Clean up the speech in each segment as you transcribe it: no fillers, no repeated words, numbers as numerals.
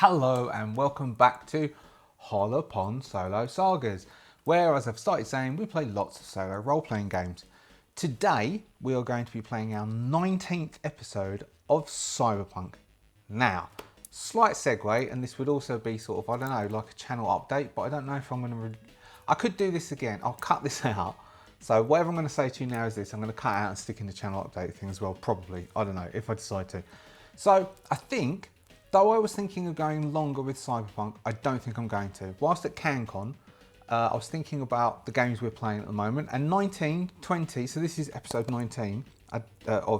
Hello and welcome back to Hollow Pond Solo Sagas, where, as I've started saying, we play lots of solo role-playing games. Today we are going to be playing our 19th episode of Cyberpunk. Now, slight segue, and this would also be sort of, I don't know, like a channel update, but I don't know if I'm going to... I could do this again. I'll cut this out. So whatever I'm going to say to you now is this. I'm going to cut out and stick in the channel update thing as well, probably. I don't know, if I decide to. So I think... though I was thinking of going longer with Cyberpunk, I don't think I'm going to. Whilst at CanCon, I was thinking about the games we're playing at the moment, and 19, 20, so this is episode 19 of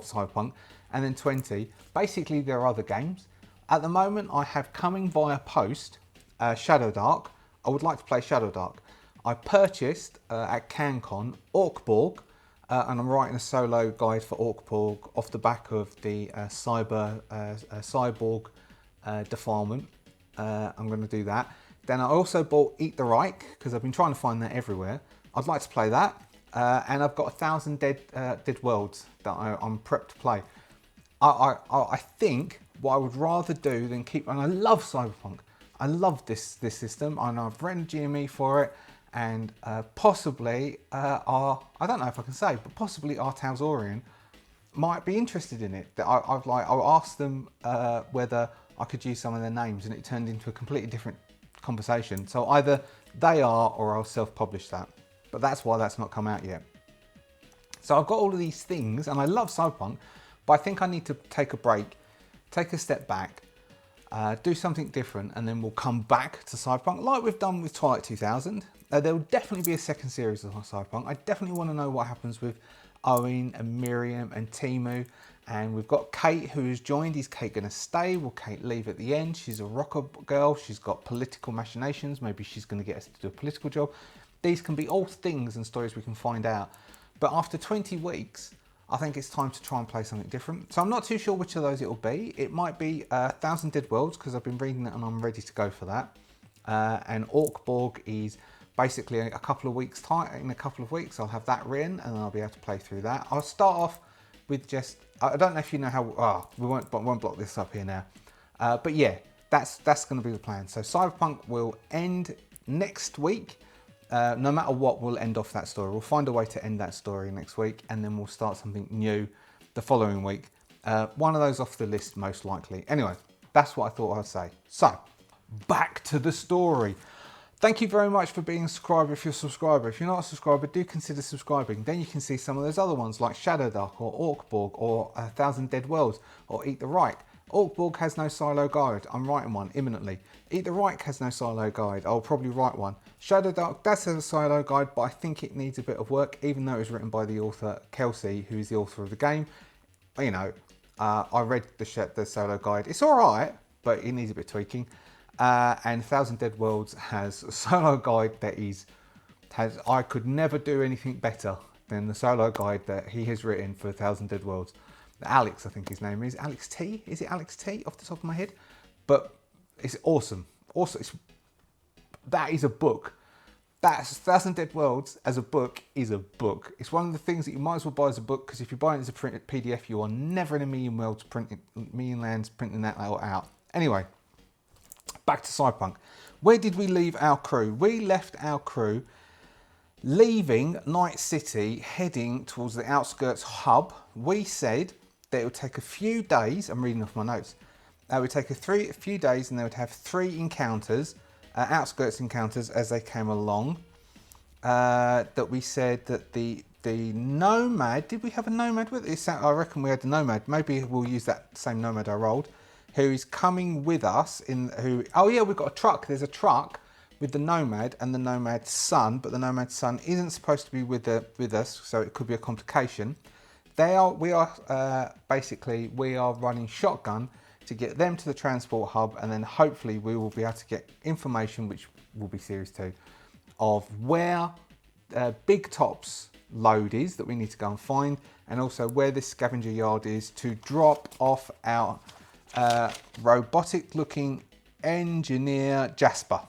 Cyberpunk, and then 20, basically there are other games. At the moment, I have coming via post, Shadow Dark. I would like to play Shadow Dark. I purchased at CanCon Orkborg, and I'm writing a solo guide for Orkborg off the back of the Cyborg Defilement. I'm going to do that. Then I also bought Eat the Reich because I've been trying to find that everywhere. I'd like to play that, and I've got 1,000 Dead Worlds that I'm prepped to play. I think what I would rather do than keep, and I love Cyberpunk. I love this system, and I've written GME for it, and possibly I don't know if I can say, but possibly Talzorian might be interested in it. That I'll ask them whether I could use some of their names, and it turned into a completely different conversation. So either they are, or I'll self-publish that. But that's why that's not come out yet. So I've got all of these things, and I love Cyberpunk, but I think I need to take a break, take a step back, do something different, and then we'll come back to Cyberpunk, like we've done with Twilight 2000. There will definitely be a second series of Cyberpunk. I definitely want to know what happens with Owen and Miriam and Timu. And we've got Kate, who's joined. Is Kate going to stay? Will Kate leave at the end? She's a rocker girl. She's got political machinations. Maybe she's going to get us to do a political job. These can be all things and stories we can find out. But after 20 weeks, I think it's time to try and play something different. So I'm not too sure which of those it will be. It might be 1,000 Dead Worlds, because I've been reading it and I'm ready to go for that. And Orkborg is basically a couple of weeks time. In a couple of weeks, I'll have that written and I'll be able to play through that. I'll start off with just, I don't know if you know how, we won't block this up here now. But yeah, that's going to be the plan. So Cyberpunk will end next week. No matter what, we'll end off that story. We'll find a way to end that story next week, and then we'll start something new the following week. One of those off the list, most likely. Anyway, that's what I thought I'd say. So, back to the story. Thank you very much for being a subscriber if you're a subscriber. If you're not a subscriber, do consider subscribing. Then you can see some of those other ones like Shadow Dark or Orkborg or 1,000 Dead Worlds or Eat the Reich. Orkborg has no silo guide. I'm writing one imminently. Eat the Reich has no silo guide. I'll probably write one. Shadow Dark does have a silo guide, but I think it needs a bit of work, even though it was written by the author Kelsey, who is the author of the game. You know, I read the solo guide. It's all right, but it needs a bit of tweaking. And 1,000 Dead Worlds has a solo guide that I could never do anything better than the solo guide that he has written for 1,000 Dead Worlds. Alex, I think his name is. Alex T? Is it Alex T off the top of my head? But it's awesome. Also, that is a book. That's 1,000 Dead Worlds as a book is a book. It's one of the things that you might as well buy as a book, because if you buy it as a printed PDF, you are never in a million lands printing that out. Anyway. Back to Cyberpunk. Where did we leave our crew? We left our crew leaving Night City, heading towards the outskirts hub. We said that it would take a few days. I'm reading off my notes. It would take a few days, and they would have 3 encounters, outskirts encounters as they came along. That we said that the Nomad. Did we have a Nomad with it? I reckon we had the Nomad. Maybe we'll use that same Nomad I rolled. Who is coming with us oh yeah, we've got a truck. There's a truck with the Nomad and the Nomad's son, but the Nomad's son isn't supposed to be with us, so it could be a complication. We are running shotgun to get them to the transport hub, and then hopefully we will be able to get information, which will be series 2, of where Big Top's load is that we need to go and find, and also where this scavenger yard is to drop off our robotic looking engineer Jasper.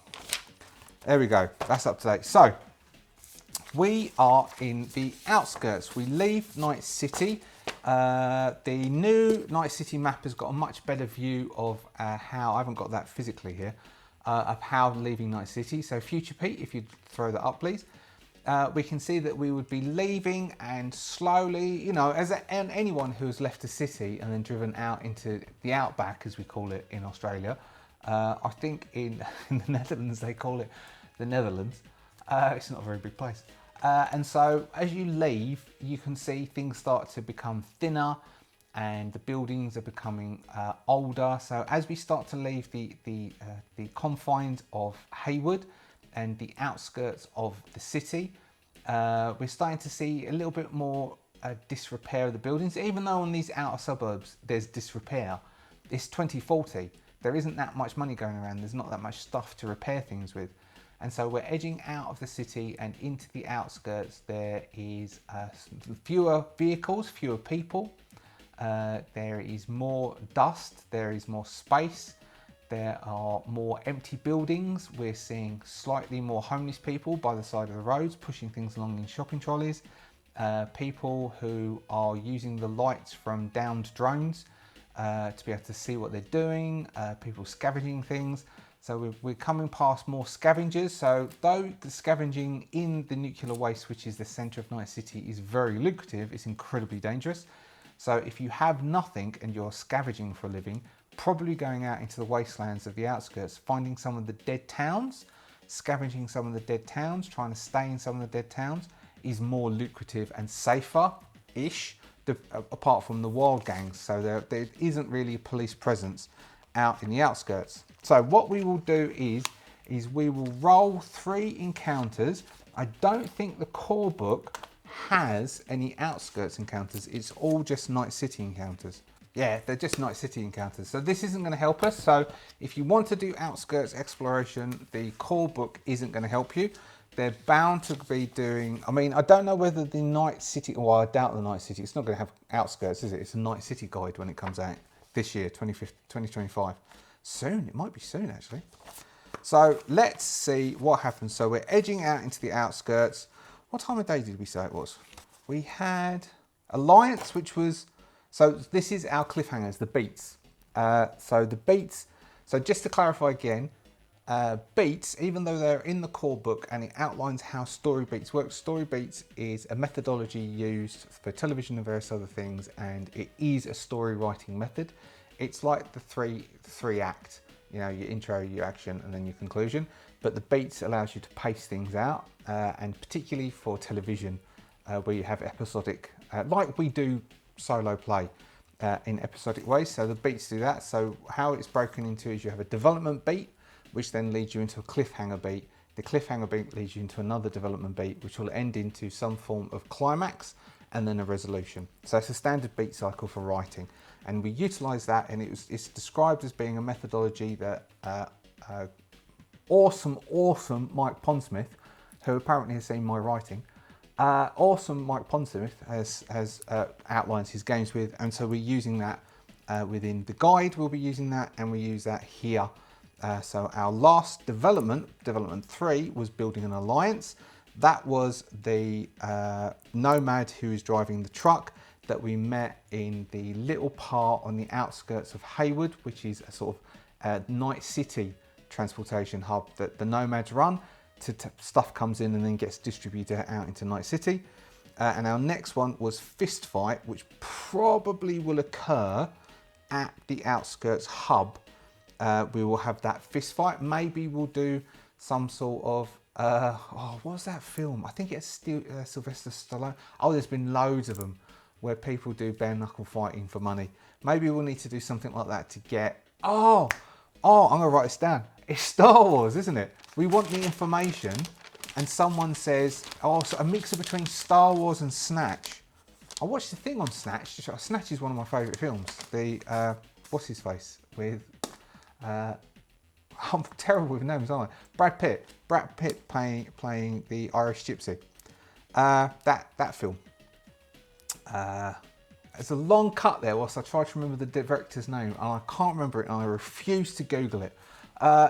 There we go, that's up to date. So we are in the outskirts. We leave Night City The new Night City map has got a much better view of how, I haven't got that physically here, of how leaving Night City. So Future Pete, if you'd throw that up please. We can see that we would be leaving and slowly, you know, as anyone who has left a city and then driven out into the outback, as we call it in Australia. I think in the Netherlands they call it the Netherlands. It's not a very big place. And so as you leave, you can see things start to become thinner and the buildings are becoming older. So as we start to leave the confines of Haywood and the outskirts of the city, we're starting to see a little bit more disrepair of the buildings. Even though on these outer suburbs there's disrepair, it's 2040. There isn't that much money going around. There's not that much stuff to repair things with. And so we're edging out of the city and into the outskirts. There is fewer vehicles, fewer people. There is more dust. There is more space. There are more empty buildings. We're seeing slightly more homeless people by the side of the roads, pushing things along in shopping trolleys. People who are using the lights from downed drones to be able to see what they're doing. People scavenging things. So we're coming past more scavengers. So though the scavenging in the nuclear waste, which is the centre of Night City, is very lucrative, it's incredibly dangerous. So if you have nothing and you're scavenging for a living, probably going out into the wastelands of the outskirts, finding some of the dead towns, scavenging some of the dead towns, trying to stay in some of the dead towns is more lucrative and safer-ish, apart from the wild gangs. So there isn't really a police presence out in the outskirts. So what we will do is we will roll 3 encounters. I don't think the core book has any outskirts encounters. It's all just Night City encounters. Yeah, they're just Night City encounters. So this isn't going to help us. So if you want to do outskirts exploration, the core book isn't going to help you. They're bound to be doing, I mean, I don't know whether the Night City, well, I doubt the Night City, it's not going to have outskirts, is it? It's a Night City guide when it comes out this year, 2025. Soon, it might be soon actually. So let's see what happens. So we're edging out into the outskirts. What time of day did we say it was? We had Alliance, which was, so this is our cliffhangers, the beats. So the beats, so just to clarify again, beats, even though they're in the core book and it outlines how story beats work, story beats is a methodology used for television and various other things, and it is a story writing method. It's like the three act, you know, your intro, your action, and then your conclusion. But the beats allows you to pace things out, and particularly for television, where you have episodic, like we do solo play in episodic ways. So the beats do that. So how it's broken into is you have a development beat, which then leads you into a cliffhanger beat. The cliffhanger beat leads you into another development beat, which will end into some form of climax and then a resolution. So it's a standard beat cycle for writing. And we utilize that, and it's described as being a methodology that awesome Mike Pondsmith, who apparently has seen my writing, awesome Mike Pondsmith has outlines his games with, and so we're using that within the guide. We'll be using that, and we use that here. So our last development 3, was building an alliance. That was the nomad who is driving the truck that we met in the little part on the outskirts of Haywood, which is a sort of Night City transportation hub that the nomads run. Stuff comes in and then gets distributed out into Night City. And our next one was Fist Fight, which probably will occur at the outskirts hub. We will have that fist fight. Maybe we'll do some sort of, what was that film? I think it's still Sylvester Stallone. Oh, there's been loads of them where people do bare knuckle fighting for money. Maybe we'll need to do something like that to get, I'm gonna write this down. It's Star Wars, isn't it? We want the information and someone says, so a mixer between Star Wars and Snatch. I watched the thing on Snatch. Snatch is one of my favourite films. The, what's his face? With, I'm terrible with names, aren't I? Brad Pitt playing the Irish Gypsy. That film. There's a long cut there whilst I try to remember the director's name, and I can't remember it, and I refuse to Google it.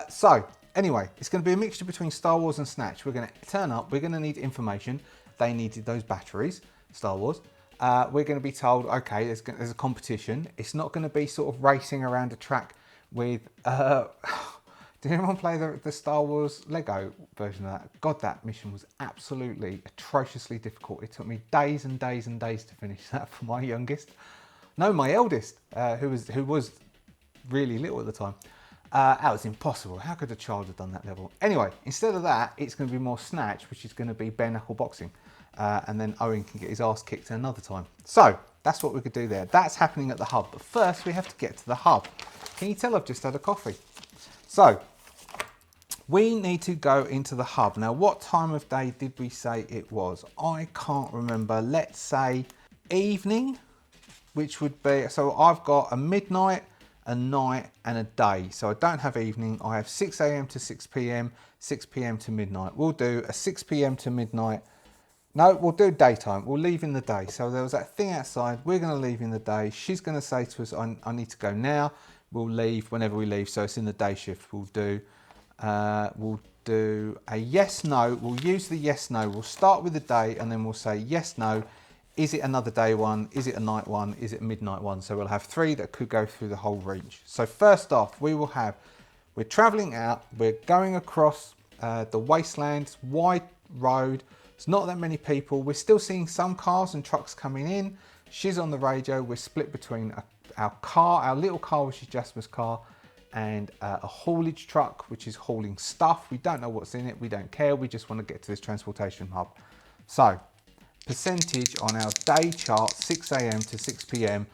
So anyway, it's going to be a mixture between Star Wars and Snatch. We're going to turn up. We're going to need information. They needed those batteries, Star Wars. we're going to be told, okay, there's a competition. It's not going to be sort of racing around a track with... did anyone play the Star Wars Lego version of that? God, that mission was absolutely atrociously difficult. It took me days and days and days to finish that for my youngest. No, my eldest, who was really little at the time. That was impossible. How could a child have done that level? Anyway, instead of that, it's going to be more snatch, which is going to be bare knuckle boxing. And then Owen can get his ass kicked another time. So that's what we could do there. That's happening at the hub. But first, we have to get to the hub. Can you tell I've just had a coffee? So we need to go into the hub. Now, what time of day did we say it was? I can't remember. Let's say evening, which would be... So I've got a midnight, a night and a day. So I don't have evening. I have 6 a.m. to 6 p.m, 6 p.m. to midnight. We'll do a 6 p.m. to midnight. No, we'll do daytime. We'll leave in the day. So there was that thing outside. We're going to leave in the day. She's going to say to us, I need to go now. We'll leave whenever we leave. So it's in the day shift. We'll do a yes, no. We'll use the yes, no. We'll start with the day and then we'll say yes, no. Is it another day one? Is it a night one? Is it a midnight one? So we'll have 3 that could go through the whole range. So first off, we're traveling out. We're going across the wastelands, wide road. It's not that many people. We're still seeing some cars and trucks coming in. She's on the radio. We're split between our little car, which is Jasper's car, and a haulage truck, which is hauling stuff. We don't know what's in it. We don't care. We just want to get to this transportation hub. So percentage on our day chart, 6 a.m. to 6 p.m.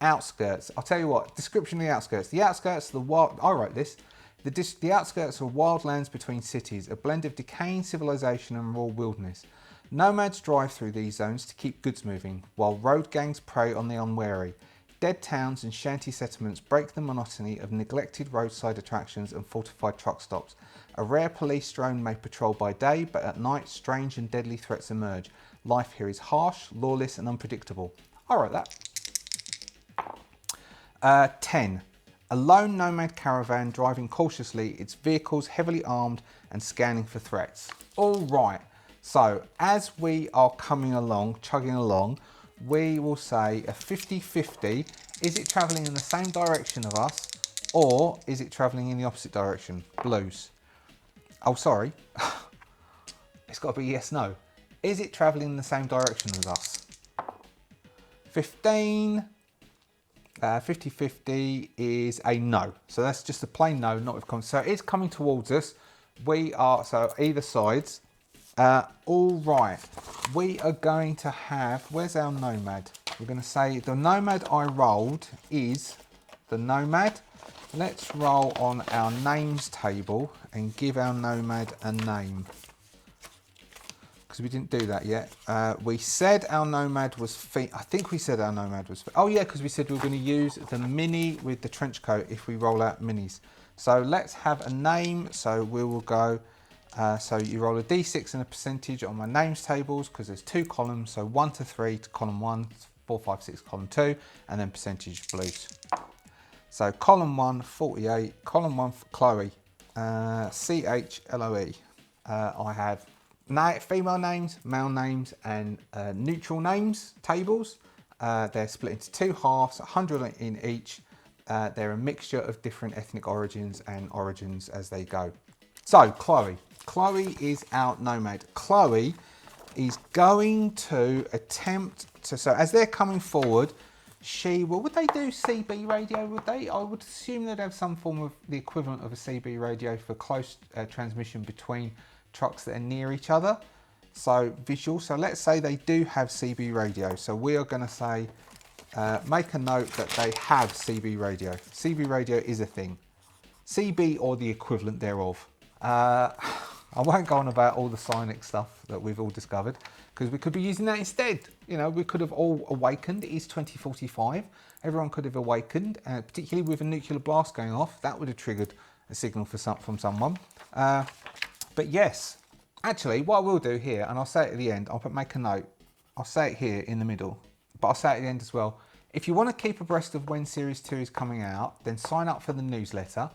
Outskirts. I'll tell you what, description of the outskirts. The outskirts, I wrote this. The outskirts are wildlands between cities, a blend of decaying civilization and raw wilderness. Nomads drive through these zones to keep goods moving, while road gangs prey on the unwary. Dead towns and shanty settlements break the monotony of neglected roadside attractions and fortified truck stops. A rare police drone may patrol by day, but at night strange and deadly threats emerge. Life here is harsh, lawless and unpredictable. I wrote that. 10. A lone nomad caravan driving cautiously, its vehicles heavily armed and scanning for threats. All right, so as we are coming along, chugging along, we will say a 50-50. Is it travelling in the same direction of us or is it travelling in the opposite direction? Blues. Oh, sorry. It's got to be yes, no. Is it travelling in the same direction as us? 15. 50-50 is a no. So that's just a plain no, not with comments. So it's coming towards us. We are, so either sides. All right. We are going to have, where's our nomad? We're going to say the nomad I rolled is the nomad. Let's roll on our names table and give our nomad a name. Because we didn't do that yet. We said our nomad was I think we said our nomad was oh yeah, because we said we were going to use the mini with the trench coat if we roll out minis. So let's have a name. So we will go, so you roll a d6 and a percentage on my names tables because there's 2 columns. So 1 to 3 to column 1, 4, 5, 6, column 2, and then percentage blues. So column 1, 48, column 1 for Chloe, CHLOE. I have female names, male names, and neutral names tables. They're split into 2 halves, 100 in each. They're a mixture of different ethnic origins and origins as they go. So Chloe. Chloe is our nomad. Chloe is going to attempt to, so as they're coming forward, would they do CB radio, would they? I would assume they'd have some form of the equivalent of a CB radio for close transmission between trucks that are near each other. So visual, so let's say they do have CB radio. So we are going to say, make a note that they have CB radio. CB radio is a thing. CB or the equivalent thereof. I won't go on about all the psionic stuff that we've all discovered because we could be using that instead. You know, we could have all awakened. It is 2045. Everyone could have awakened, particularly with a nuclear blast going off. That would have triggered a signal from someone. But yes, actually, what I will do here, and I'll say it at the end, make a note. I'll say it here in the middle, but I'll say it at the end as well. If you want to keep abreast of when Series 2 is coming out, then sign up for the newsletter.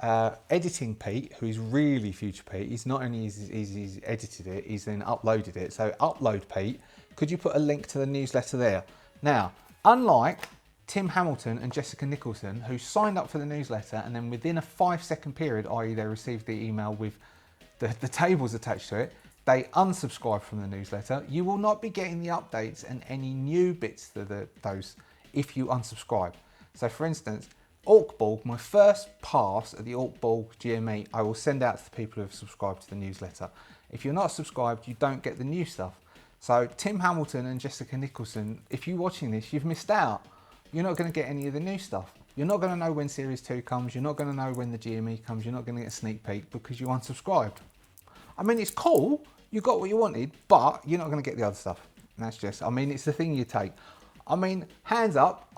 Editing Pete, who's really future Pete, he's not only he's edited it, he's then uploaded it. So upload Pete, could you put a link to the newsletter there? Now, unlike Tim Hamilton and Jessica Nicholson, who signed up for the newsletter and then within a 5-second period, i.e. they received the email with the tables attached to it, they unsubscribe from the newsletter. You will not be getting the updates and any new bits to those if you unsubscribe. So for instance, Orkborg, my first pass at the Orkborg GME, I will send out to the people who have subscribed to the newsletter. If you're not subscribed, you don't get the new stuff. So Tim Hamilton and Jessica Nicholson, if you're watching this, you've missed out. You're not going to get any of the new stuff. You're not going to know when Series 2 comes. You're not going to know when the GME comes. You're not going to get a sneak peek because you unsubscribed. I mean, it's cool. You got what you wanted, but you're not going to get the other stuff. And that's just, I mean, it's the thing you take. I mean, hands up,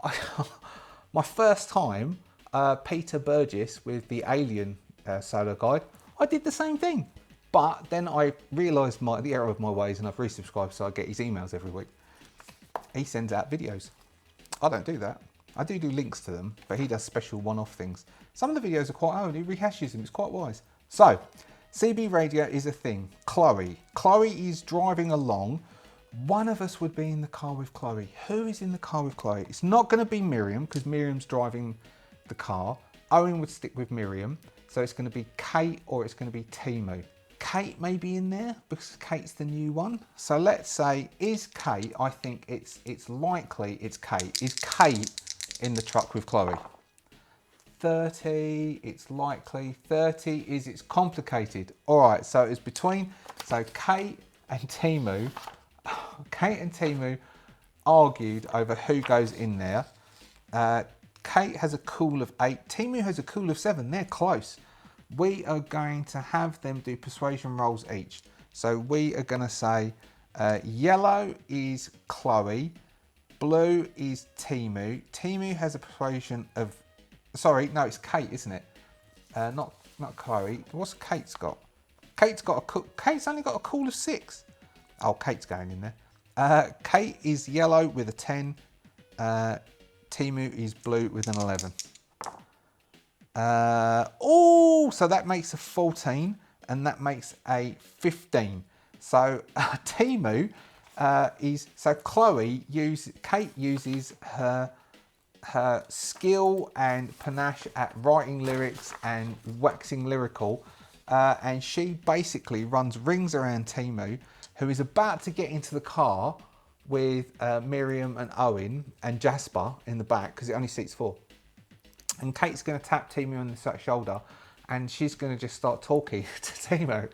my first time, Peter Burgess with the Alien solo guide, I did the same thing. But then I realised the error of my ways and I've resubscribed so I get his emails every week. He sends out videos. I don't do that. I do links to them, but he does special one-off things. Some of the videos are quite old. He rehashes them. It's quite wise. So, CB radio is a thing. Chloe is driving along. One of us would be in the car with Chloe. Who is in the car with Chloe? It's not going to be Miriam because Miriam's driving the car. Owen would stick with Miriam. So it's going to be Kate or it's going to be Timu. Kate may be in there because Kate's the new one. So let's say, is Kate, I think it's likely it's Kate. Is Kate in the truck with Chloe? 30, it's likely. 30 is it's complicated. All right, so it's between, so Kate and Timu argued over who goes in there. Kate has a cool of 8, Timu has a cool of 7, they're close. We are going to have them do persuasion rolls each. So we are going to say yellow is Chloe, blue is Timu. Timu has a persuasion of, sorry, no, it's Kate, isn't it? Not Chloe. What's Kate's got? Kate's only got a cool of 6. Oh, Kate's going in there. Kate is yellow with a 10. Timu is blue with an 11. So that makes a 14 and that makes a 15. So Timu so Kate uses her skill and panache at writing lyrics and waxing lyrical, and she basically runs rings around Timu, who is about to get into the car with Miriam and Owen and Jasper in the back because it only seats 4. And Kate's going to tap Timu on the shoulder and she's going to just start talking to Timu.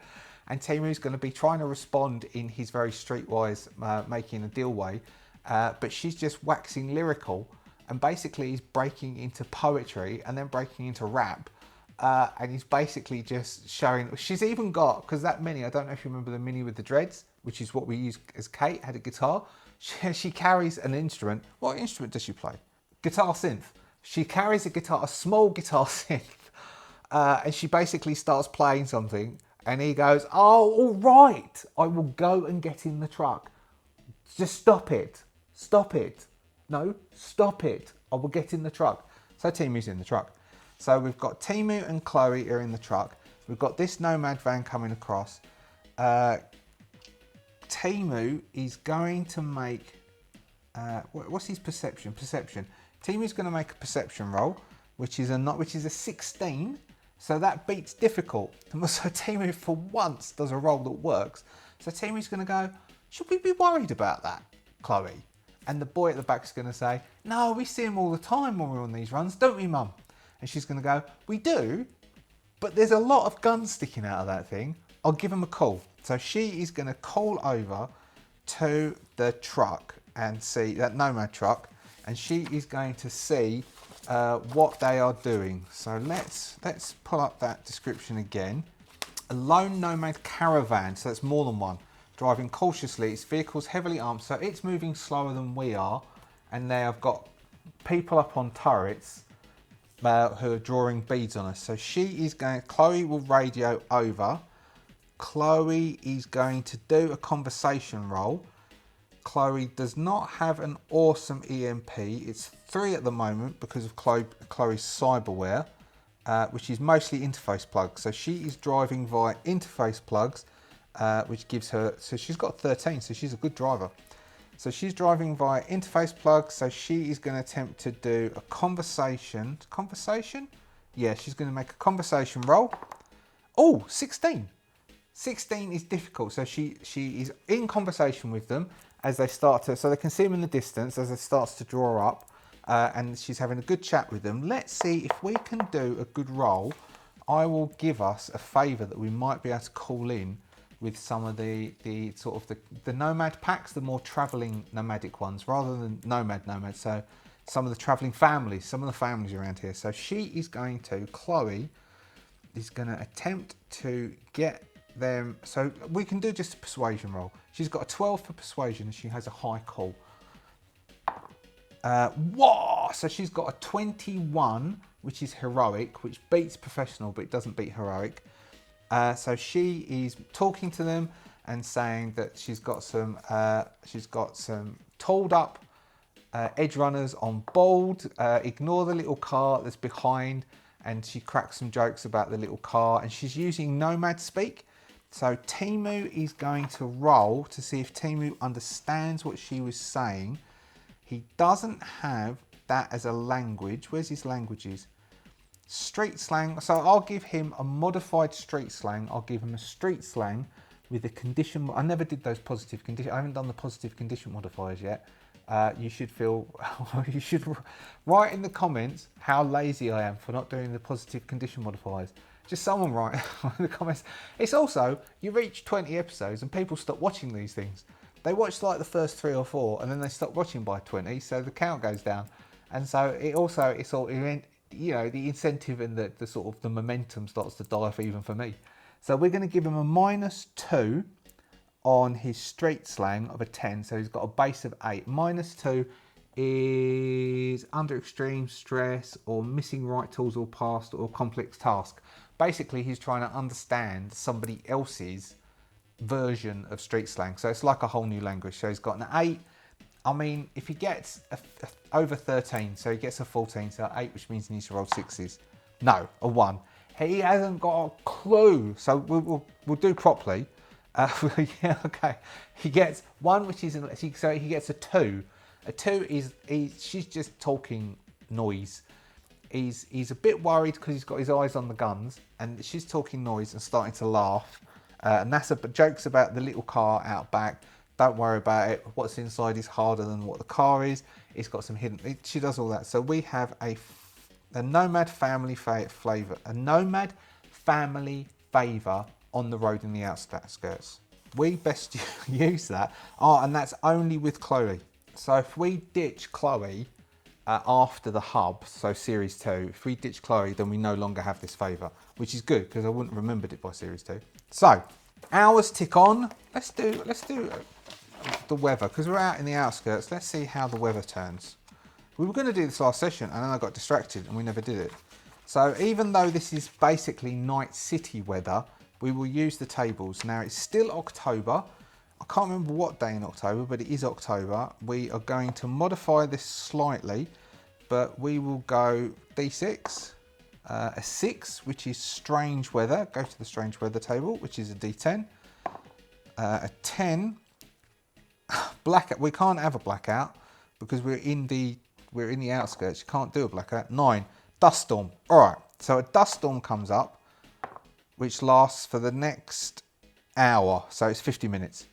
And Timu's going to be trying to respond in his very streetwise, making a deal way. But she's just waxing lyrical and basically he's breaking into poetry and then breaking into rap. And he's basically just showing, she's even got, because that mini, I don't know if you remember the mini with the dreads, which is what we use as Kate, had a guitar. She carries an instrument. What instrument does she play? Guitar synth. She carries a small guitar synth, and she basically starts playing something, and he goes, oh, all right, I will go and get in the truck. Just stop it. Stop it. No, stop it. I will get in the truck. So Timu's in the truck. So we've got Timu and Chloe are in the truck. We've got this Nomad van coming across. Timu is going to make, what's his perception? Timu's going to make a perception roll, which is a 16. So that beats difficult. So Timu for once does a roll that works. So Timu's going to go, should we be worried about that, Chloe? And the boy at the back is going to say, no, we see him all the time when we're on these runs, don't we, Mum? And she's going to go, we do, but there's a lot of guns sticking out of that thing. I'll give him a call. So she is going to call over to the truck and see, that Nomad truck, and she is going to see what they are doing. So let's pull up that description again. A lone Nomad caravan, so that's more than one. Driving cautiously, its vehicle's heavily armed, so it's moving slower than we are. And they have got people up on turrets who are drawing beads on us. So Chloe will radio over. Chloe is going to do a conversation roll. Chloe does not have an awesome EMP. It's 3 at the moment because of Chloe's cyberware. which is mostly interface plugs. So she is driving via interface plugs, which gives her, so she's got 13, so she's a good driver. So she's driving via interface plugs, so she is going to attempt to do a conversation. Conversation? Yeah, she's going to make a conversation roll. Oh, 16. 16 is difficult, so she is in conversation with them as they start to, so they can see them in the distance as it starts to draw up, and she's having a good chat with them. Let's see if we can do a good roll. I will give us a favour that we might be able to call in with some of the sort of the nomad packs, the more travelling nomadic ones, rather than nomad. So some of the travelling families, some of the families around here. So she is going to, Chloe is going to attempt to get them. So we can do just a persuasion roll. She's got a 12 for persuasion and she has a high call. Whoa! So she's got a 21, which is heroic, which beats professional, but it doesn't beat heroic. So she is talking to them and saying that she's got some tooled up edge runners on board. Ignore the little car that's behind, and she cracks some jokes about the little car, and she's using nomad speak. So Timu is going to roll to see if Timu understands what she was saying. He doesn't have that as a language. Where's his languages? Street slang. So I'll give him a modified street slang. I'll give him a street slang with a condition. I never did those positive condition. I haven't done the positive condition modifiers yet. You should feel, you should write in the comments how lazy I am for not doing the positive condition modifiers. Just someone write in the comments. It's also, you reach 20 episodes and people stop watching these things. They watch like the first 3 or 4 and then they stop watching by 20, so the count goes down. And so it also, it's all, you know, the incentive and the sort of the momentum starts to die off even for me. So we're going to give him a -2 on his street slang of a 10. So he's got a base of 8. -2 is under extreme stress or missing right tools or past or complex task. Basically, he's trying to understand somebody else's version of street slang. So it's like a whole new language. So he's got an 8. I mean, if he gets over 13, so he gets a 14, so 8, which means he needs to roll 6s. No, a 1. He hasn't got a clue. So we'll do properly. Yeah, okay. He gets 1, which is, so he gets a 2. A 2 is, she's just talking noise. He's a bit worried because he's got his eyes on the guns, and she's talking noise and starting to laugh. And that's jokes about the little car out back. Don't worry about it. What's inside is harder than what the car is. It's got some hidden. She does all that. So we have a nomad family flavour. A nomad family favour on the road in the outskirts. We best use that. Oh, and that's only with Chloe. So if we ditch Chloe after the hub, so series 2, if we ditch Chloe, then we no longer have this favour, which is good because I wouldn't have remembered it by series 2. So hours tick on. Let's do the weather because we're out in the outskirts. Let's see how the weather turns. We were going to do this last session and then I got distracted and we never did it. So even though this is basically night city weather, we will use the tables. Now it's still October. I can't remember what day in October, but it is October. We are going to modify this slightly, but we will go D6, a 6, which is strange weather. Go to the strange weather table, which is a D10. A 10, blackout. We can't have a blackout because we're in the outskirts. You can't do a blackout. 9, dust storm. All right, so a dust storm comes up, which lasts for the next hour. So it's 50 minutes.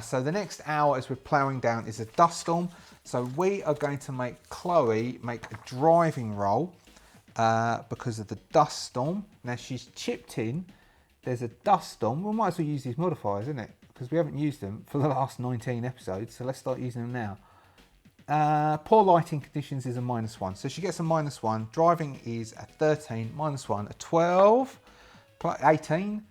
So the next hour as we're ploughing down is a dust storm. So we are going to make Chloe make a driving roll because of the dust storm. Now she's chipped in. There's a dust storm. We might as well use these modifiers, isn't it? Because we haven't used them for the last 19 episodes. So let's start using them now. Poor lighting conditions is a -1. So she gets a -1. Driving is a 13, -1, a 12, 18.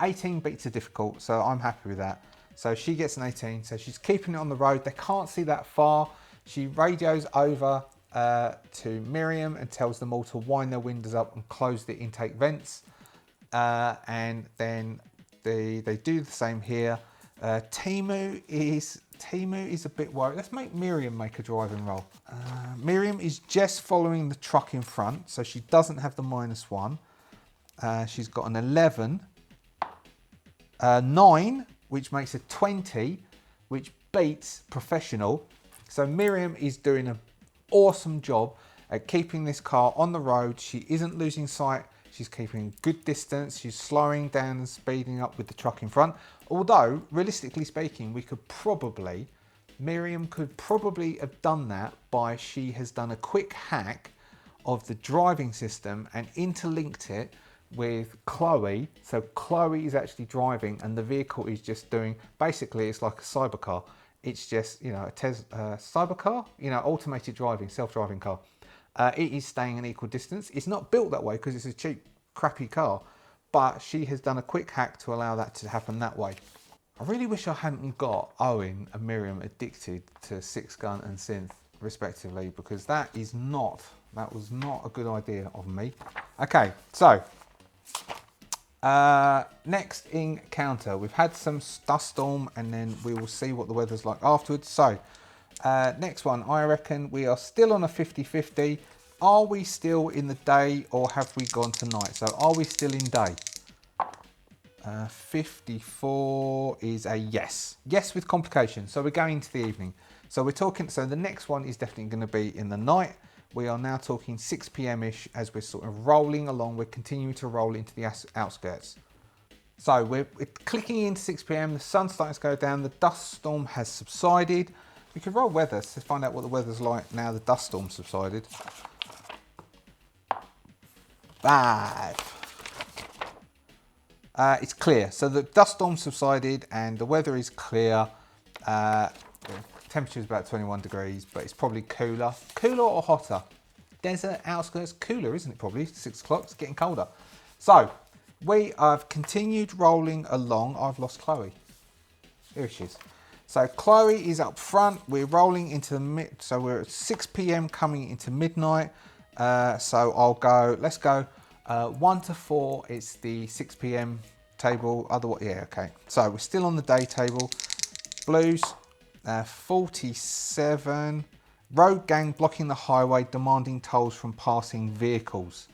18 beats a difficult, so I'm happy with that. So she gets an 18, so she's keeping it on the road. They can't see that far. She radios over to Miriam and tells them all to wind their windows up and close the intake vents. And then they do the same here. Timu is Timu is a bit worried. Let's make Miriam make a driving roll. Miriam is just following the truck in front, so she doesn't have the -1. She's got an 11, 9, which makes a 20, which beats professional. So Miriam is doing an awesome job at keeping this car on the road. She isn't losing sight. She's keeping good distance. She's slowing down and speeding up with the truck in front. Although, realistically speaking, Miriam could probably have done that by she has done a quick hack of the driving system and interlinked it with Chloe. So Chloe is actually driving and the vehicle is just doing, basically it's like a cybercar. It's just, you know, a cybercar, you know, automated driving, self-driving car. It is staying an equal distance. It's not built that way because it's a cheap, crappy car, but she has done a quick hack to allow that to happen that way. I really wish I hadn't got Owen and Miriam addicted to Six Gun and Synth, respectively, because that was not a good idea of me. Okay, so next encounter. We've had some dust storm and then we will see what the weather's like afterwards. So next one, I reckon we are still on a 50-50. Are we still in the day or have we gone to night? So are we still in day? 54 is a yes. Yes with complications. So we're going into the evening. So we're talking, so the next one is definitely going to be in the night. We are now talking 6 p.m.-ish as we're sort of rolling along. We're continuing to roll into the outskirts. So we're clicking into 6 p.m. The sun's starting to go down. The dust storm has subsided. We could roll weather to find out what the weather's like now the dust storm subsided. 5. It's clear. So the dust storm subsided and the weather is clear. Temperature is about 21 degrees, but it's probably cooler. Cooler or hotter? Desert outskirts, cooler, isn't it? Probably 6 o'clock. It's getting colder. So we have continued rolling along. I've lost Chloe. Here she is. So Chloe is up front. We're rolling into the so we're at 6 p.m. coming into midnight. So I'll go. Let's go 1 to 4. It's the 6 p.m. table. Otherwise, yeah, okay. So we're still on the day table. Blues. 47. Road gang blocking the highway, demanding tolls from passing vehicles.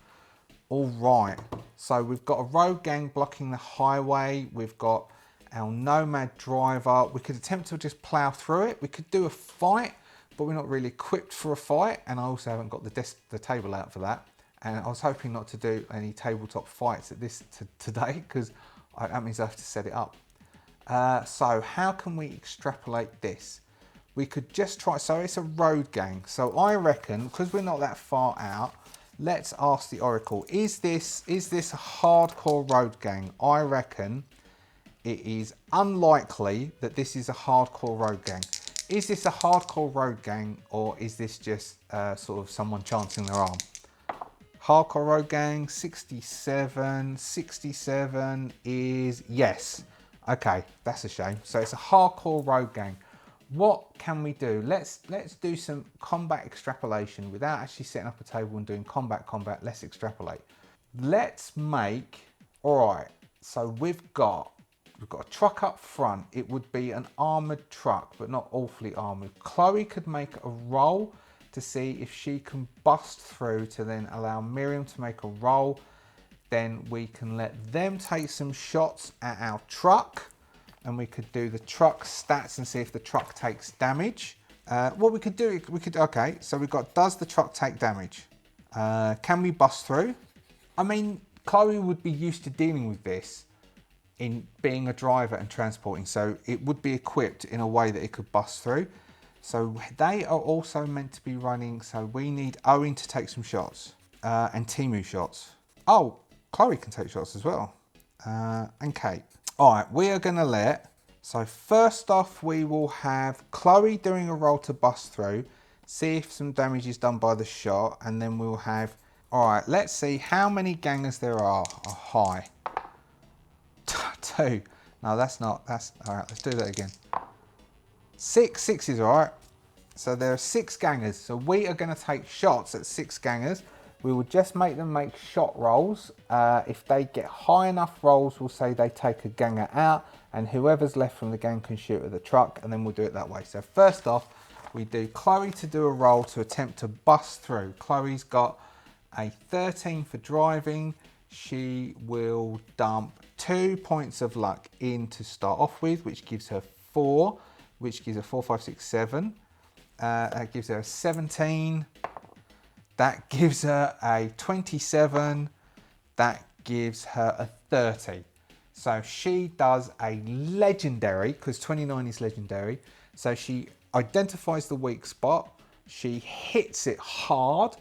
All right. So we've got a road gang blocking the highway. We've got our nomad driver. We could attempt to just plow through it. We could do a fight, but we're not really equipped for a fight. And I also haven't got the table out for that. And I was hoping not to do any tabletop fights at this today because that means I have to set it up. So how can we extrapolate this? We could just try, so it's a road gang. So I reckon, because we're not that far out, let's ask the Oracle, is this a hardcore road gang? I reckon it is unlikely that this is a hardcore road gang. Is this a hardcore road gang or is this just sort of someone chancing their arm? Hardcore road gang, 67. 67 is yes. Okay, that's a shame. So it's a hardcore road gang. What can we do? Let's do some combat extrapolation without actually setting up a table and doing combat. Let's extrapolate. Let's make, all right, so we've got a truck up front. It would be an armored truck, but not awfully armored. Chloe could make a roll to see if she can bust through to then allow Miriam to make a roll. Then we can let them take some shots at our truck and we could do the truck stats and see if the truck takes damage. What we could do, okay, so we've got, does the truck take damage? Can we bust through? I mean, Chloe would be used to dealing with this in being a driver and transporting, so it would be equipped in a way that it could bust through. So they are also meant to be running, so we need Owen to take some shots and Timu shots. Oh, Chloe can take shots as well, and Kate. All right, we are gonna so first off, we will have Chloe doing a roll to bust through, see if some damage is done by the shot, and then we'll have, all right, let's see how many gangers there are. High. 2. No, that's not, all right, let's do that again. 6 is all right. So there are 6 gangers. So we are gonna take shots at 6 gangers. we will just make them make shot rolls. If they get high enough rolls, we'll say they take a ganger out, and whoever's left from the gang can shoot at the truck, and then we'll do it that way. So first off, we do Chloe to do a roll to attempt to bust through. Chloe's got a 13 for driving. She will dump 2 points of luck in to start off with, which gives her 4, which gives her 4, 5, 6, 7. That gives her a 17. That gives her a 27. That gives her a 30. So she does a legendary, because 29 is legendary. So she identifies the weak spot. She hits it hard.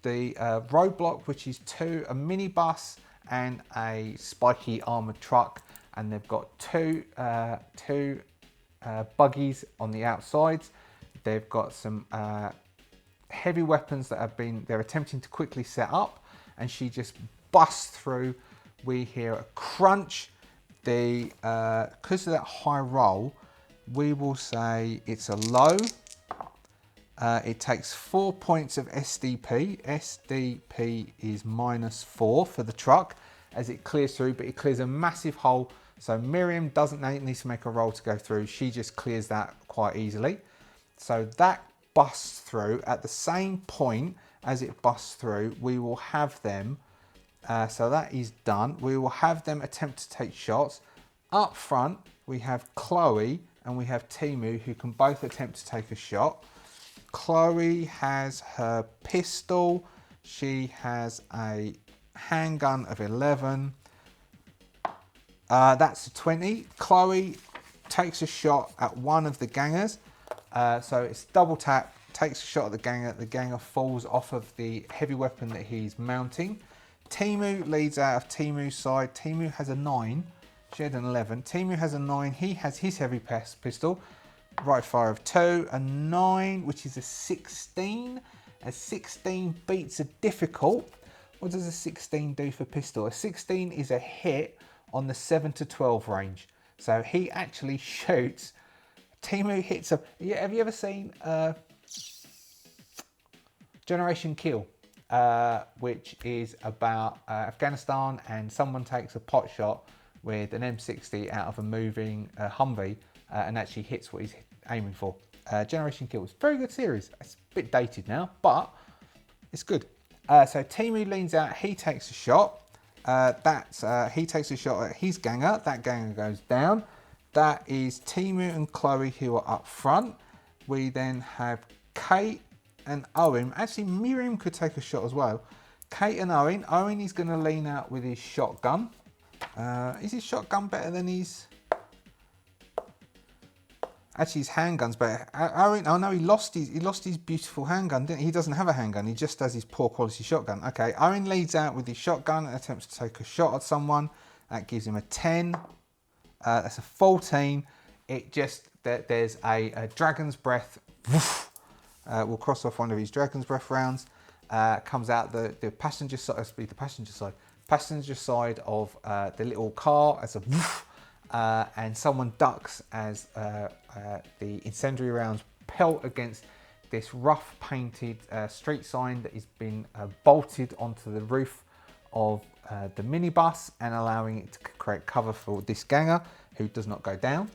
The roadblock, which is a minibus and a spiky armored truck, and they've got two buggies on the outsides. They've got some heavy weapons that they're attempting to quickly set up, and she just busts through. We hear a crunch. Because of that high roll, we will say it's a low. It takes 4 points of SDP. SDP is -4 for the truck as it clears through, but it clears a massive hole. So Miriam doesn't need to make a roll to go through. She just clears that quite easily. So that busts through. At the same point as it busts through, we will have them. So that is done. We will have them attempt to take shots. Up front, we have Chloe and we have Timu, who can both attempt to take a shot. Chloe has her pistol. She has a handgun of 11. That's a 20. Chloe takes a shot at one of the gangers. So it's double tap, takes a shot at the ganger. The ganger falls off of the heavy weapon that he's mounting. Timu leads out of Timu's side. Timu has a 9. She had an 11. Timu has a 9. He has his heavy pistol. Right fire of 2. A 9, which is a 16. A 16 beats a difficult. What does a 16 do for pistol? A 16 is a hit on the 7 to 12 range. So he actually shoots. Timu hits a... Have you ever seen Generation Kill? Which is about Afghanistan, and someone takes a pot shot with an M60 out of a moving Humvee and actually hits what he's aiming for. Generation Kill is a very good series. It's a bit dated now, but it's good. So Timu leans out, he takes a shot. He takes a shot at his ganger. That ganger goes down. That is Timu and Chloe who are up front. We then have Kate and Owen. Actually, Miriam could take a shot as well. Kate and Owen. Owen is going to lean out with his shotgun. Is his shotgun better than his... Actually, his handgun's better. Owen, oh no, he lost his beautiful handgun, didn't he? He doesn't have a handgun. He just has his poor quality shotgun. Okay, Owen leads out with his shotgun and attempts to take a shot at someone. That gives him a 10. That's a 14. There's a dragon's breath. We'll cross off one of his dragon's breath rounds. Comes out the passenger side. Passenger side of the little car as a woof, and someone ducks as the incendiary rounds pelt against this rough painted street sign that has been bolted onto the roof of the minibus and allowing it to create cover for this ganger who does not go down.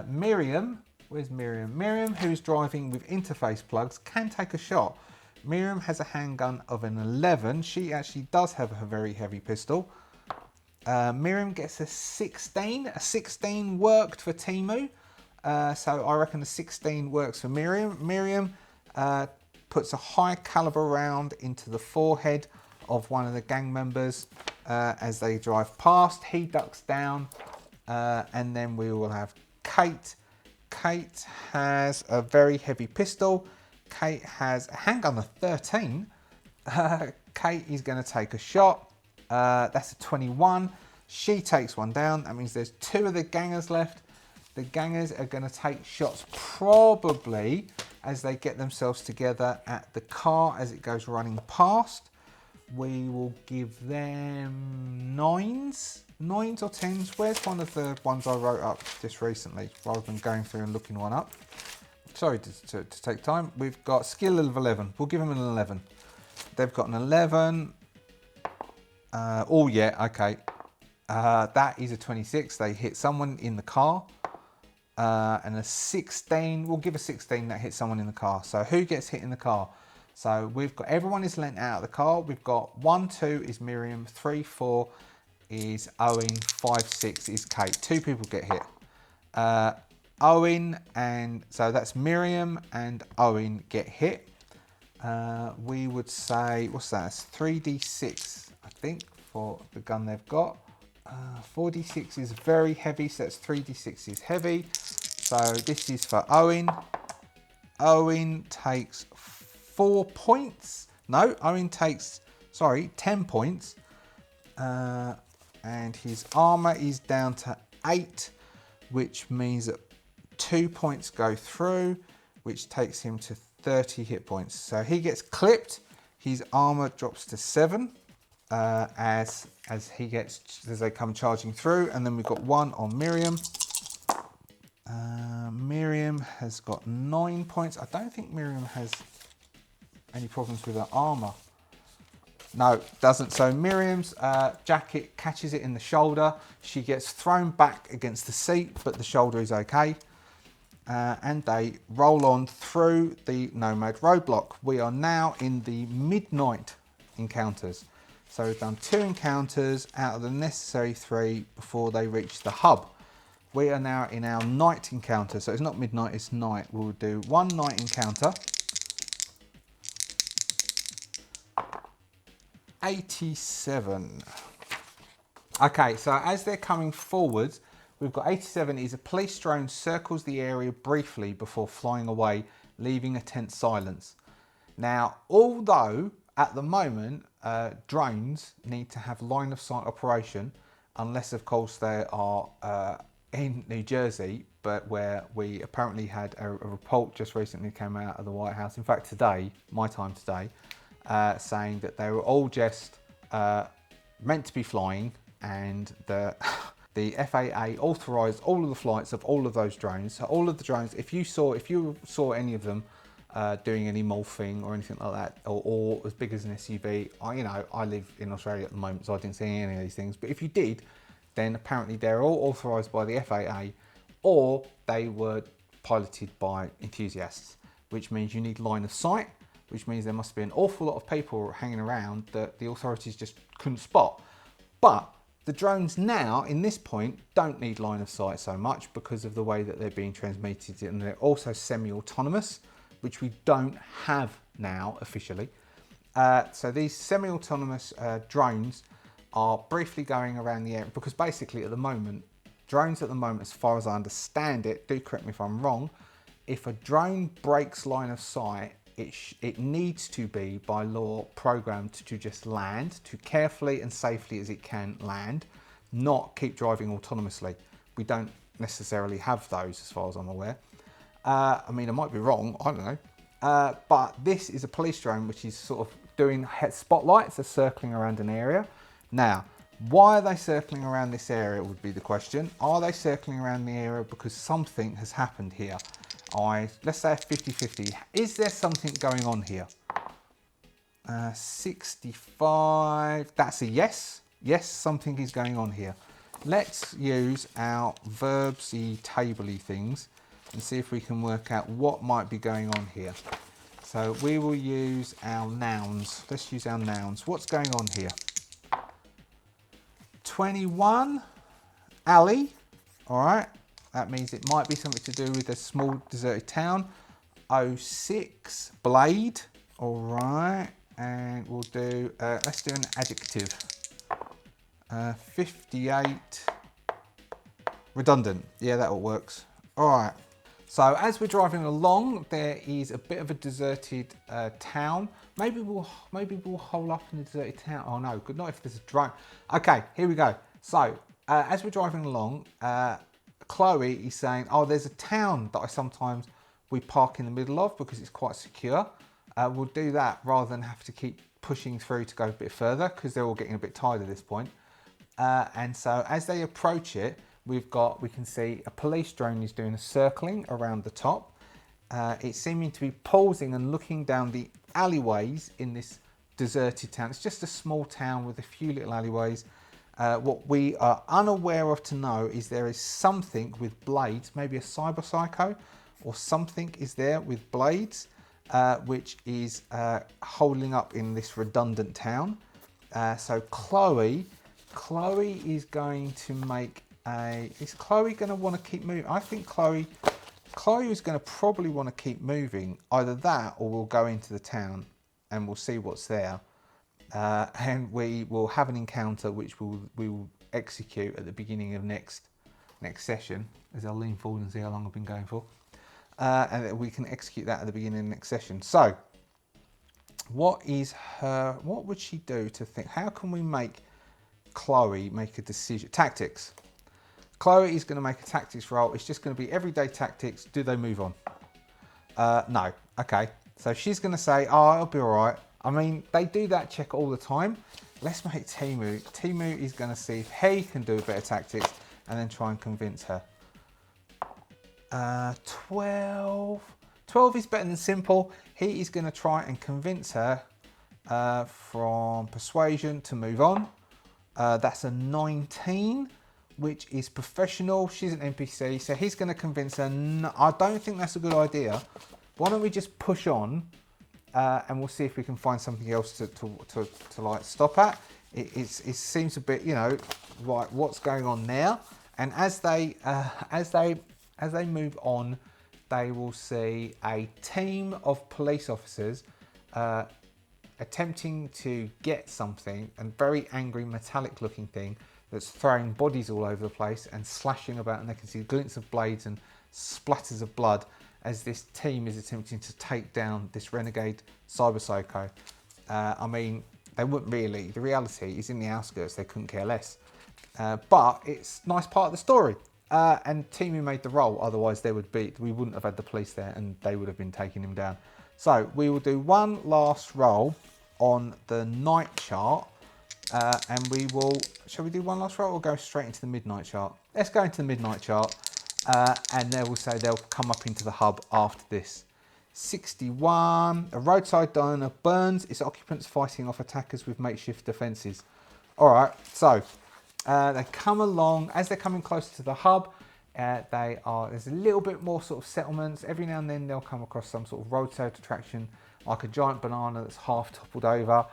Miriam, where's Miriam? Miriam, who's driving with interface plugs, can take a shot. Miriam has a handgun of an 11. She actually does have a very heavy pistol. Miriam gets a 16. A 16 worked for Timu. So I reckon a 16 works for Miriam. Miriam puts a high caliber round into the forehead of one of the gang members as they drive past. He ducks down, and then we will have Kate. Kate has a very heavy pistol. Kate has a handgun of 13. Kate is going to take a shot. That's a 21. She takes one down. That means there's 2 of the gangers left. The gangers are going to take shots probably as they get themselves together at the car as it goes running past. We will give them 9s or 10s. Where's one of the ones I wrote up just recently rather than going through and looking one up? Sorry to take time. We've got skill of 11. We'll give them an 11. They've got an 11. Oh yeah, okay. That is a 26. They hit someone in the car. And a 16, we'll give a 16 that hits someone in the car. So who gets hit in the car? So we've got, everyone is lent out of the car. We've got 1, 2 is Miriam, 3, 4 is Owen, 5, 6 is Kate. 2 people get hit. Owen, and so that's Miriam and Owen get hit. We would say, what's that? It's 3d6, I think, for the gun they've got. 4d6 is very heavy, so that's 3d6 is heavy. So this is for Owen. Owen takes 4 points. No, Owen takes, 10 points. And his armor is down to 8, which means that 2 points go through, which takes him to 30 hit points. So he gets clipped. His armor drops to 7 as they come charging through. And then we've got 1 on Miriam. Miriam has got 9 points. I don't think Miriam has any problems with her armor. No, doesn't. So Miriam's jacket catches it in the shoulder. She gets thrown back against the seat, but the shoulder is okay. And they roll on through the Nomad roadblock. We are now in the midnight encounters. So we've done 2 encounters out of the necessary 3 before they reach the hub. We are now in our night encounter. So it's not midnight, it's night. We'll do 1 night encounter. 87. Okay, so as they're coming forwards, we've got 87 is a police drone circles the area briefly before flying away, leaving a tense silence. Now, although at the moment, drones need to have line of sight operation, unless of course they are in New Jersey, but where we apparently had a report just recently came out of the White House, in fact today, my time today, saying that they were all just meant to be flying, and the FAA authorised all of the flights of all of those drones. So all of the drones, if you saw any of them doing any morphing or anything like that, or as big as an SUV, I live in Australia at the moment, so I didn't see any of these things. But if you did, then apparently they're all authorised by the FAA, or they were piloted by enthusiasts, which means you need line of sight, which means there must be an awful lot of people hanging around that the authorities just couldn't spot. But the drones now, in this point, don't need line of sight so much because of the way that they're being transmitted, and they're also semi-autonomous, which we don't have now officially. So these semi-autonomous drones are briefly going around the area, because basically at the moment, drones at the moment, as far as I understand it, do correct me if I'm wrong, if a drone breaks line of sight, it needs to be by law programmed to just land, to carefully and safely as it can land, not keep driving autonomously. We don't necessarily have those as far as I'm aware. I mean, I might be wrong, I don't know. But this is a police drone which is sort of doing spotlights, are circling around an area. Now, why are they circling around this area would be the question. Are they circling around the area because something has happened here? Let's say 50-50. Is there something going on here? 65, that's a yes. Yes, something is going on here. Let's use our verbsy tabley things and see if we can work out what might be going on here. So we will use our nouns. Let's use our nouns. What's going on here? 21, alley, all right. That means it might be something to do with a small deserted town. 06, blade, all right. And we'll do, let's do an adjective. 58, redundant. Yeah, that all works. All right. So as we're driving along, there is a bit of a deserted town. Maybe we'll hole up in a deserted town. Oh no, good, not if there's a drone. Okay, here we go. So as we're driving along, Chloe is saying, oh, there's a town that we park in the middle of because it's quite secure. We'll do that rather than have to keep pushing through to go a bit further, because they're all getting a bit tired at this point. And so as they approach it, we can see a police drone is doing a circling around the top. It's seeming to be pausing and looking down the alleyways in this deserted town. It's just a small town with a few little alleyways. What we are unaware of to know is there is something with blades, maybe a cyber psycho or something is there with blades, which is holding up in this redundant town. So Chloe is going to make is Chloe going to want to keep moving? I think Chloe is going to probably want to keep moving. Either that or we'll go into the town and we'll see what's there. And we will have an encounter which we will execute at the beginning of next session, as I'll lean forward and see how long I've been going for. And we can execute that at the beginning of next session. So, what would she do to think? How can we make Chloe make a decision? Tactics. Chloe is going to make a tactics roll. It's just going to be everyday tactics. Do they move on? No. Okay. So she's going to say, oh, it'll be all right. I mean, they do that check all the time. Let's make Timu. Timu is going to see if he can do a bit of tactics and then try and convince her. 12. 12 is better than simple. He is going to try and convince her from persuasion to move on. That's a 19, which is professional. She's an NPC, so he's going to convince her. No, I don't think that's a good idea. Why don't we just push on and we'll see if we can find something else to like stop at. It seems a bit, you know, like what's going on now. And as they move on, they will see a team of police officers attempting to get something, a very angry metallic looking thing that's throwing bodies all over the place and slashing about, and they can see glints of blades and splatters of blood as this team is attempting to take down this renegade cyber psycho. I mean, they wouldn't really. The reality is in the outskirts, they couldn't care less. But it's a nice part of the story. And Timu made the roll, otherwise we wouldn't have had the police there and they would have been taking him down. So we will do one last roll on the night chart. And we will, shall we do one last roll or go straight into the midnight chart? Let's go into the midnight chart. And they will say they'll come up into the hub after this. 61, a roadside diner burns its occupants fighting off attackers with makeshift defences. All right, so they come along, as they're coming closer to the hub, there's a little bit more sort of settlements. Every now and then they'll come across some sort of roadside attraction, like a giant banana that's half toppled over,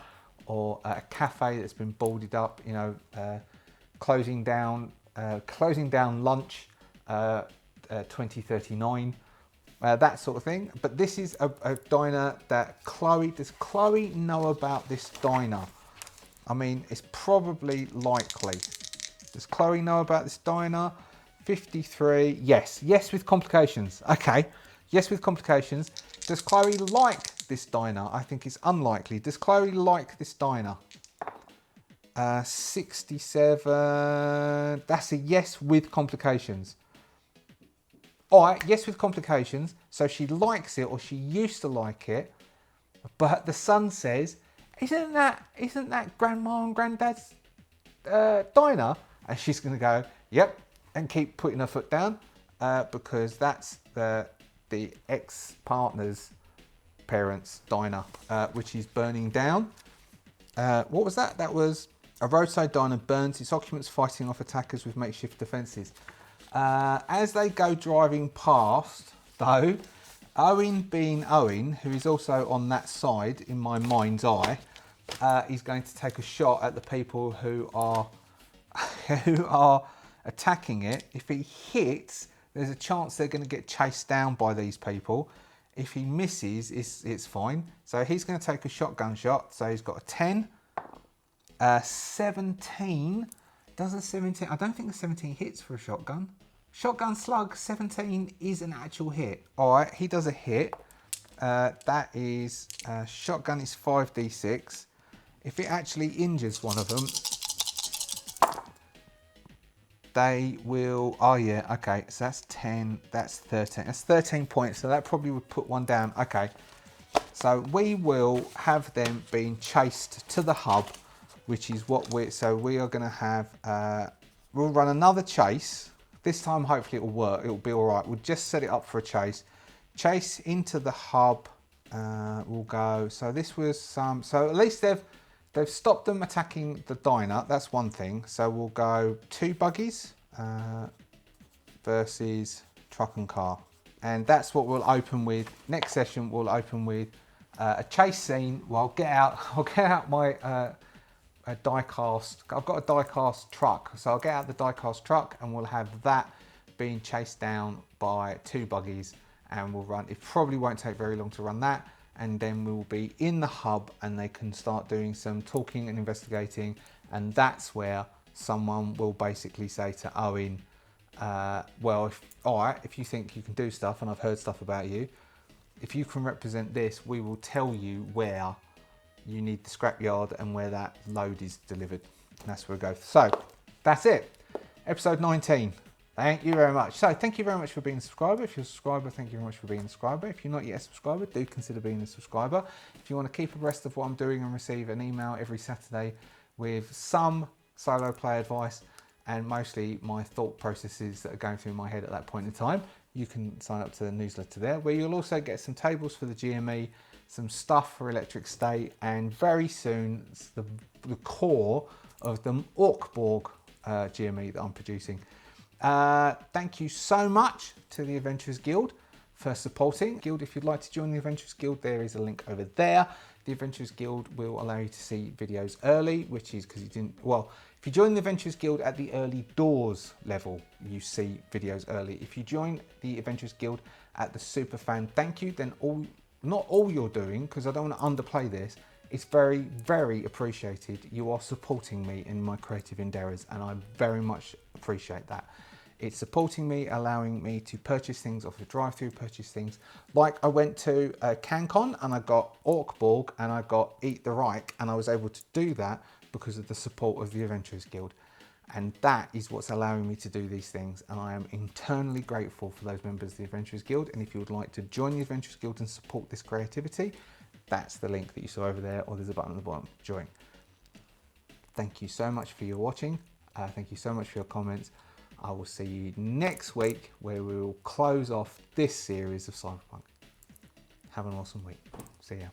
or a cafe that's been boarded up, you know, closing down lunch, 2039, that sort of thing. But this is a diner that does Chloe know about this diner? I mean, it's probably likely. Does Chloe know about this diner? 53, yes with complications. Okay, yes with complications. Does Chloe like this diner? I think it's unlikely. Does Chloe like this diner? 67, that's a yes with complications. All right, yes with complications. So she likes it, or she used to like it, but the son says, isn't that grandma and granddad's diner? And she's going to go, yep, and keep putting her foot down because that's the ex-partner's parents' diner, which is burning down. What was that? That was a roadside diner burns its occupants fighting off attackers with makeshift defences. As they go driving past, though, Owen being Owen, who is also on that side in my mind's eye, is going to take a shot at the people who are attacking it. If he hits, there's a chance they're going to get chased down by these people. If he misses, it's fine. So he's going to take a shotgun shot. So he's got a 10, 17. Does a 17? I don't think the 17 hits for a shotgun. Shotgun slug 17 is an actual hit. All right, he does a hit. That is shotgun is 5d6. If it actually injures one of them, they will. Oh yeah, okay. So that's 10. That's 13. That's 13 points. So that probably would put one down. Okay. So we will have them being chased to the hub, which is what we. So we are going to have. We'll run another chase. This time, hopefully, it will work. It will be all right. We'll just set it up for a chase. Chase into the hub We'll go, so this was some, so at least they've stopped them attacking the diner. That's one thing. So we'll go 2 buggies versus truck and car. And that's what we'll open with. Next session, we'll open with a chase scene. Well, I'll get out my a die-cast. I've got a die-cast truck, so I'll get out the die-cast truck and we'll have that being chased down by 2 buggies, and we'll run. It probably won't take very long to run that, and then we'll be in the hub and they can start doing some talking and investigating, and that's where someone will basically say to Owen, well, all right, if you think you can do stuff and I've heard stuff about you, if you can represent this, we will tell you where you need the scrapyard and where that load is delivered. And that's where we go. So that's it. Episode 19. Thank you very much. So thank you very much for being a subscriber. If you're a subscriber, thank you very much for being a subscriber. If you're not yet a subscriber, do consider being a subscriber. If you want to keep abreast of what I'm doing and receive an email every Saturday with some solo play advice and mostly my thought processes that are going through my head at that point in time, you can sign up to the newsletter there, where you'll also get some tables for the GME, some stuff for Electric State, and very soon the core of the Orkborg GME that I'm producing. Thank you so much to the Adventurers Guild for supporting. Guild, if you'd like to join the Adventurers Guild, there is a link over there. The Adventurers Guild will allow you to see videos early, which is because you didn't, well, if you join the Adventurers Guild at the early doors level, you see videos early. If you join the Adventurers Guild at the super fan thank you, then not all you're doing, because I don't want to underplay this, it's very, very appreciated. You are supporting me in my creative endeavours, and I very much appreciate that. It's supporting me, allowing me to purchase things off the drive-through, purchase things. Like I went to CanCon and I got Orkborg and I got Eat the Reich, and I was able to do that because of the support of the Adventurers Guild. And that is what's allowing me to do these things. And I am eternally grateful for those members of the Adventurers Guild. And if you would like to join the Adventurers Guild and support this creativity, that's the link that you saw over there, or there's a button at the bottom, join. Thank you so much for your watching. Thank you so much for your comments. I will see you next week, where we will close off this series of Cyberpunk. Have an awesome week. See ya.